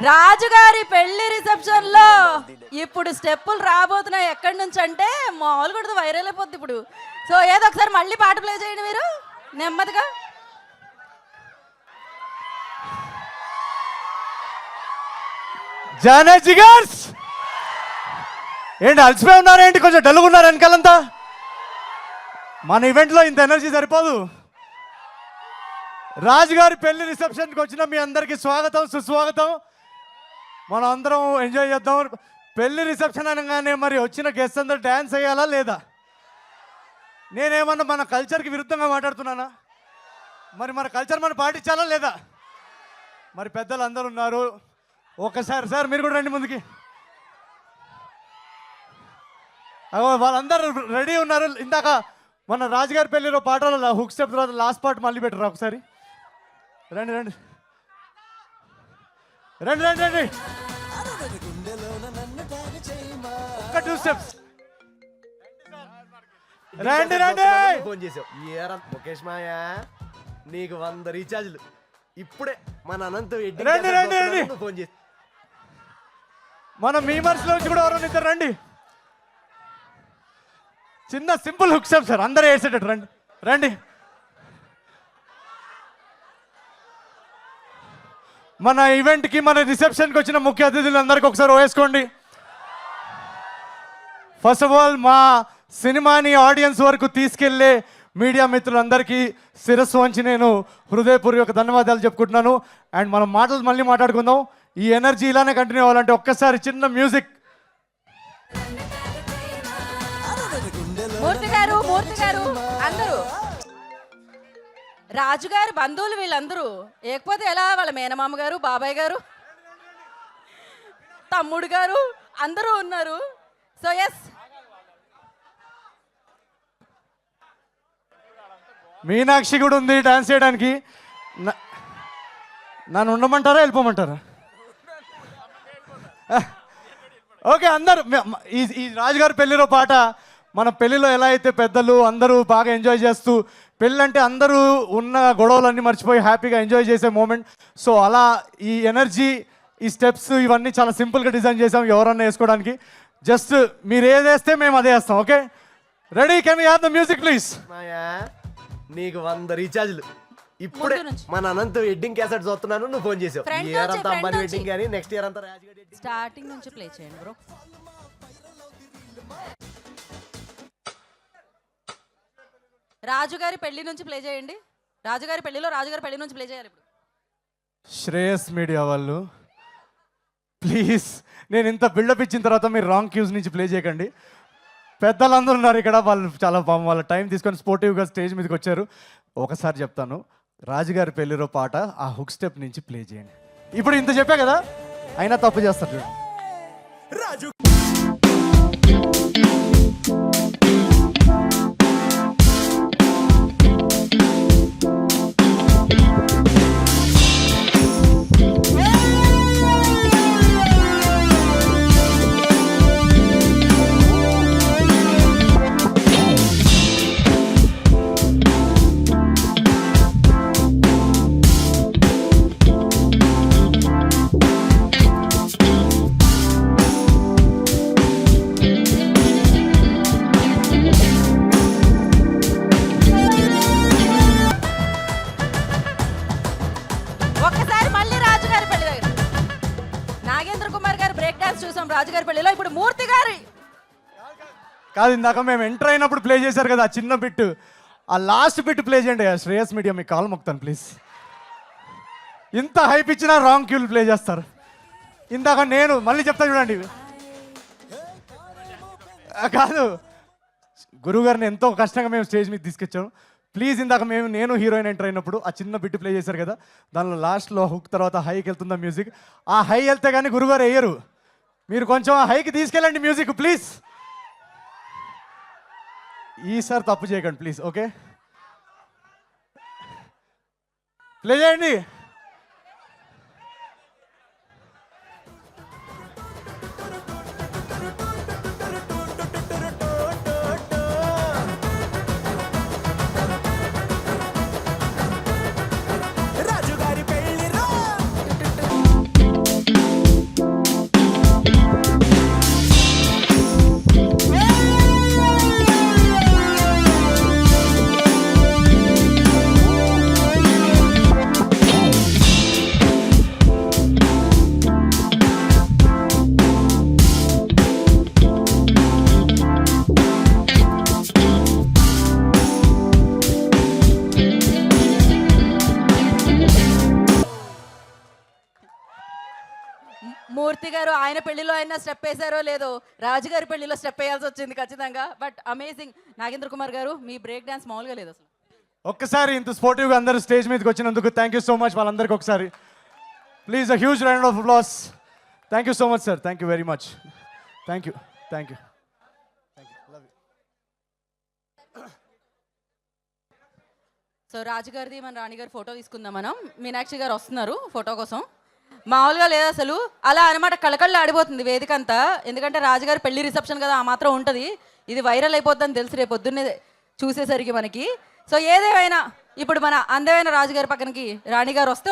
రాజుగారి పెళ్లి రిసెప్షన్ లో ఇప్పుడు స్టెప్పులు రాబోతున్నాయి. ఎక్కడి నుంచి అంటే మామూలు కూడా వైరల్ అయిపోద్ది ఇప్పుడు. సో ఏదో ఒకసారి మళ్ళీ పాట ప్లే చేయండి మీరు నెమ్మదిగా. జానకి గార్స్ ఏంటి అలసిపోయి ఉన్నారేంటి? కొంచెం డల్గా ఉన్నారు వెనకాలంతా. మన ఈవెంట్లో ఇంత ఎనర్జీ సరిపోదు. రాజుగారి పెళ్లి రిసెప్షన్కి వచ్చిన మీ అందరికీ స్వాగతం, సుస్వాగతం. మనం అందరం ఎంజాయ్ చేద్దాం. పెళ్లి రిసెప్షన్ అనగానే మరి వచ్చిన గెస్ట్ అందరూ డ్యాన్స్ వేయాలా లేదా? నేనేమన్నా మన కల్చర్కి విరుద్ధంగా మాట్లాడుతున్నానా? మరి మన కల్చర్ మనం పాటించాలా లేదా? మరి పెద్దలు అందరూ ఉన్నారు. ఒకసారి సార్ మీరు కూడా రండి ముందుకి. వాళ్ళందరూ రెడీ ఉన్నారు. ఇందాక మన రాజుగారి పెళ్లిలో పాటలు హుక్ స్టెప్ తర్వాత లాస్ట్ పార్ట్ మళ్ళీ పెట్టరు. ఒకసారి రండి రండి రండి రండి రండి. ఒక 2 స్టెప్స్ రండి రండి. ఫోన్ చేసావు ఏరా ముఖేష్ మాయా, నీకు 100 రీఛార్జ్లు ఇప్పుడే మన అనంత రండి రండి రండి. ఫోన్ చేసి మన మీమర్స్ నుంచి కూడా ఎవరైనా ఇద్దరు రండి. చిన్న సింపుల్ హుక్ స్టెప్ సార్, అందరూ వేసేటట్టు రండి రండి. మన ఈవెంట్కి మన రిసెప్షన్కి వచ్చిన ముఖ్య అతిథులందరికీ ఒకసారి వేసుకోండి. ఫస్ట్ ఆఫ్ ఆల్ మా సినిమాని ఆడియన్స్ వరకు తీసుకెళ్లే మీడియా మిత్రులందరికీ శిరస్సు వంచి నేను హృదయపూర్వక ధన్యవాదాలు చెప్పుకుంటున్నాను. అండ్ మనం మాటలు మళ్ళీ మాట్లాడుకుందాం. ఈ ఎనర్జీ ఇలానే కంటిన్యూ అవ్వాలంటే ఒక్కసారి చిన్న మ్యూజిక్. మూర్తి గారు అందరూ రాజుగారి బంధువులు వీళ్ళందరూ. లేకపోతే ఎలా? వాళ్ళ మేనమామ గారు, బాబాయ్ గారు, తమ్ముడు గారు అందరూ ఉన్నారు. సో ఎస్, మీనాక్షి కూడా ఉంది డాన్స్ చేయడానికి. నన్ను ఉండమంటారా వెళ్ళిపోమంటారా? ఓకే అందరు. ఈ రాజుగారి పెళ్లిలో పాట మన పెళ్లిలో ఎలా అయితే పెద్దలు అందరూ బాగా ఎంజాయ్ చేస్తూ, పెళ్ళి అంటే అందరూ ఉన్న గొడవలన్నీ మర్చిపోయి హ్యాపీగా ఎంజాయ్ చేసే మూమెంట్. సో అలా ఈ ఎనర్జీ, ఈ స్టెప్స్ ఇవన్నీ చాలా సింపుల్గా డిజైన్ చేసాం ఎవరన్నా వేసుకోవడానికి. జస్ట్ మీరు ఏదేస్తే మేము అదే వేస్తాం. Okay ready? Can we have the music please? Maya, నీకు 100 రీఛార్జ్లు ఇప్పుడే మన అనంత వెడ్డింగ్ క్యాసెట్ చూస్తున్నాను, నువ్వు ఫోన్ చేసావు. ఈ ఇయర్ అంతా అంబానీ వెడ్డింగ్ కానీ నెక్స్ట్ ఇయర్ అంతా రాజుగారి స్టార్టింగ్ నుంచి ప్లే చేయండి బ్రో. రాజుగారి పెళ్లి నుంచి ప్లే చేయండి. రాజుగారి పెళ్లిలో రాజుగారి పెళ్లి నుంచి ప్లే చేయాలి ఇప్పుడు. శ్రేయస్ మీడియా వాళ్ళు ప్లీజ్, నేను ఇంత బిల్డప్ ఇచ్చిన తర్వాత మీరు రాంగ్ క్యూస్ నుంచి ప్లే చేయకండి. పెద్దలందరూ ఉన్నారు ఇక్కడ, వాళ్ళు చాలా పాపం వాళ్ళ టైం తీసుకొని స్పోర్టివ్గా స్టేజ్ మీదకి వచ్చారు. ఒకసారి చెప్తాను, రాజుగారి పెళ్లిలో పాట ఆ హుక్ స్టెప్ నుంచి ప్లే చేయండి. ఇప్పుడు ఇంత చెప్పా కదా, అయినా తప్పు చేస్తారు. రాజు రాజుగారి పెళ్లిలో ఇప్పుడు మూర్తి గారి కాదు, ఇందాక మేము ఎంటర్ అయినప్పుడు ప్లే చేశారు కదా ఆ చిన్న బిట్, ఆ లాస్ట్ బిట్ ప్లే చేయండి. శ్రేయస్ మీడియా మీకు కాల్ మొక్తాను ప్లీజ్. ఇంత హైప్ ఇచ్చినా రాంగ్ క్యూలు ప్లే చేస్తారు. ఇందాక నేను మళ్ళీ చెప్తా చూడండి. కాదు, గురువుగారిని ఎంతో కష్టంగా మేము స్టేజ్ మీద తీసుకొచ్చాము. ప్లీజ్ ఇందాక నేను హీరోయిన్ ఎంటర్ అయినప్పుడు ఆ చిన్న బిట్ ప్లే చేశారు కదా, దానిలో లాస్ట్లో హుక్ తర్వాత హైకి వెళ్తుందా మ్యూజిక్. ఆ హై వెళ్తే కానీ గురువుగారు వేయరు. మీరు కొంచెం ఆ హైకి తీసుకెళ్ళండి మ్యూజిక్ ప్లీజ్. ఈసారి తప్పు చేయకండి ప్లీజ్. ఓకే ప్లే చేయండి. మూర్తి గారు ఆయన పెళ్లిలో అయినా స్టెప్ వేశారో లేదో రాజుగారి పెళ్లిలో స్టెప్ వేయాల్సి వచ్చింది ఖచ్చితంగా. But amazing. నాగేంద్ర కుమార్ గారు మీ బ్రేక్ డాన్స్ మామూలుగా లేదు అసలు. ఒక్కసారి ఇంత స్పోర్టివ్గా అందరూ స్టేజ్ మీదకి వచ్చినందుకు థ్యాంక్ యూ సో మచ్ వాళ్ళందరికీ ఒకసారి please a huge round of applause. Thank you so much sir. Thank you very much. Thank you. Thank you. So రాజుగారిది మన రాణిగారి ఫోటో తీసుకుందాం మనం. మీనాక్షి గారు వస్తున్నారు ఫోటో కోసం. మామూలుగా లేదు అసలు, అలా అనమాట కళకళ్ళు ఆడిపోతుంది వేదిక అంతా. ఎందుకంటే రాజుగారి పెళ్లి రిసెప్షన్ కదా, ఆ మాత్రం ఉంటుంది. ఇది వైరల్ అయిపోద్దని తెలుసు రేపు పొద్దున్నే చూసేసరికి మనకి. సో ఏదేమైనా ఇప్పుడు మన అందమైన రాజుగారి పక్కనకి రాణిగారు వస్తే